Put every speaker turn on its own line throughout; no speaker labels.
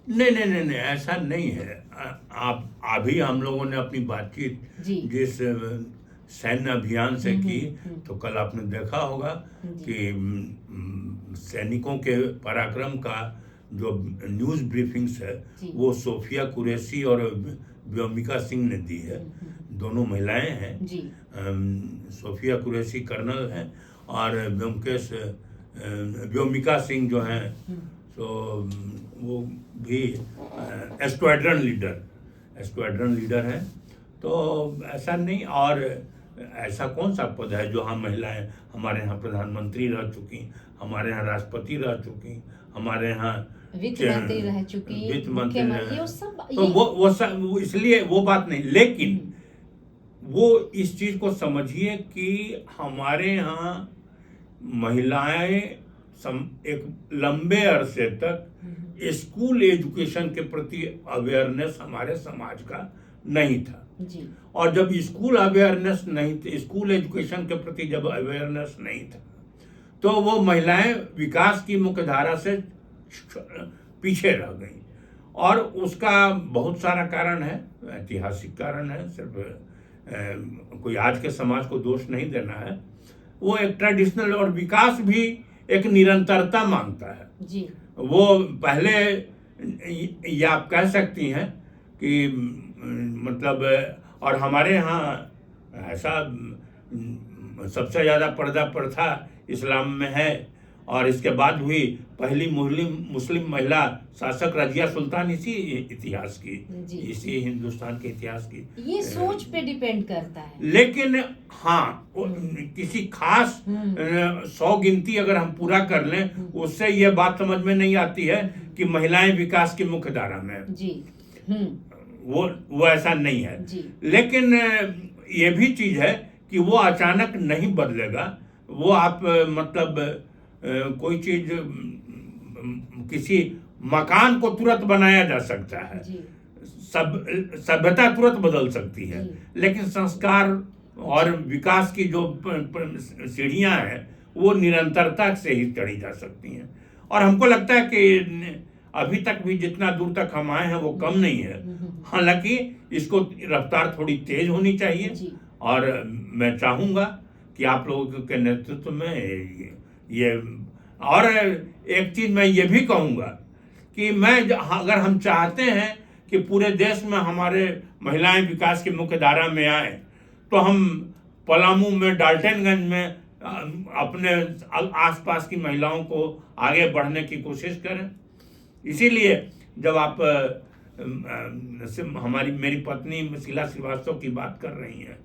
नहीं नहीं नहीं नहीं, ऐसा नहीं है। आप अभी हम लोगों ने अपनी बातचीत
जी।
जिस सैन्य अभियान से की,
हम्म।
तो कल आपने देखा होगा
जी।
कि सैनिकों के पराक्रम का जो न्यूज़ ब्रीफिंग्स है
जी।
वो सोफिया कुरैशी और व्योमिका सिंह ने दी है। दोनों महिलाएं हैं।
जी।
सोफिया कुरैशी कर्नल हैं और व्योमिका सिंह जो हैं, तो वो भी स्क्वाड्रन लीडर हैं। तो ऐसा नहीं, और ऐसा कौन सा पद है जो हम महिलाएं, हमारे यहाँ प्रधानमंत्री रह चुकी, हमारे यहाँ राष्ट्रपति रह चुकी, हमारे यहाँ
वित्त मंत्री रह चुकी,
वित्त मंत्री
मुख्यमंत्री, वो सब
तो वो सब, इसलिए वो बात नहीं। लेकिन वो इस चीज को समझिए कि हमारे यहाँ महिलाएं एक लंबे अरसे तक स्कूल एजुकेशन के प्रति अवेयरनेस हमारे समाज का नहीं था।
जी।
और जब स्कूल अवेयरनेस नहीं थी, स्कूल एजुकेशन के प्रति जब अवेयरनेस नहीं था, तो वो महिलाएं विकास की मुख्यधारा से पीछे रह गई। और उसका बहुत सारा कारण है, ऐतिहासिक कारण है, सिर्फ कोई आज के समाज को दोष नहीं देना है। वो एक ट्रेडिशनल, और विकास भी एक निरंतरता मांगता है।
जी। वो
पहले ये आप कह सकती हैं कि मतलब, और हमारे यहाँ ऐसा सबसे ज़्यादा पर्दा प्रथा इस्लाम में है, और इसके बाद हुई पहली मुस्लिम महिला शासक रजिया सुल्तान इसी इतिहास की, इसी हिंदुस्तान के इतिहास की।
ये सोच पे डिपेंड करता है।
लेकिन हाँ, किसी खास 100 गिनती अगर हम पूरा कर लें, उससे यह बात समझ में नहीं आती है कि महिलाएं विकास की मुख्य धारा में। जी। वो ऐसा नहीं है। जी। लेकिन ये भी चीज है कि वो अचानक नहीं बदलेगा। वो आप मतलब कोई चीज, किसी मकान को तुरंत बनाया जा सकता है, सभ्यता तुरंत बदल सकती है, लेकिन संस्कार और विकास की जो सीढ़ियां हैं वो निरंतरता से ही चढ़ी जा सकती हैं। और हमको लगता है कि अभी तक भी जितना दूर तक हम आए हैं वो कम नहीं है। हालांकि इसको रफ्तार थोड़ी तेज होनी चाहिए, और मैं चाहूँगा कि आप लोगों के नेतृत्व में ये और एक चीज मैं ये भी कहूँगा कि अगर हम चाहते हैं कि पूरे देश में हमारे महिलाएं विकास की मुख्य धारा में आए, तो हम पलामू में, डाल्टनगंज में अपने आसपास की महिलाओं को आगे बढ़ने की कोशिश करें। इसीलिए जब आप मेरी पत्नी शीला श्रीवास्तव की बात कर रही हैं,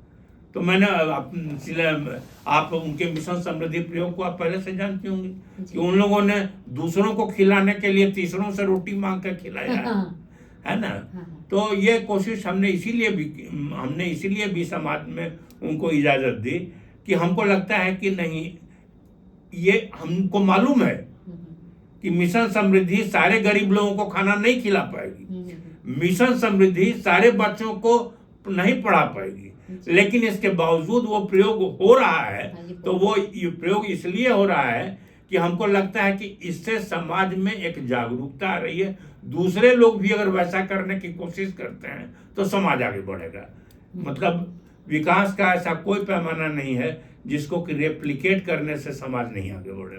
तो मैंने आप उनके मिशन समृद्धि प्रयोग को आप पहले से जानती होंगी कि उन लोगों ने दूसरों को खिलाने के लिए तीसरों से रोटी मांग कर खिलाया है ना। तो ये कोशिश हमने इसीलिए भी समाज में उनको इजाजत दी कि हमको लगता है कि नहीं, ये हमको मालूम है कि मिशन समृद्धि सारे गरीब लोगों को खाना नहीं खिला पाएगी, मिशन समृद्धि सारे बच्चों को नहीं पढ़ा पाएगी, लेकिन इसके बावजूद वो प्रयोग हो रहा है। तो वो प्रयोग इसलिए हो रहा है कि हमको लगता है कि इससे समाज में एक जागरूकता आ रही है। दूसरे लोग भी अगर वैसा करने की कोशिश करते हैं तो समाज आगे बढ़ेगा। मतलब विकास का ऐसा कोई पैमाना नहीं है जिसको कि रेप्लिकेट करने से समाज नहीं आगे बढ़े।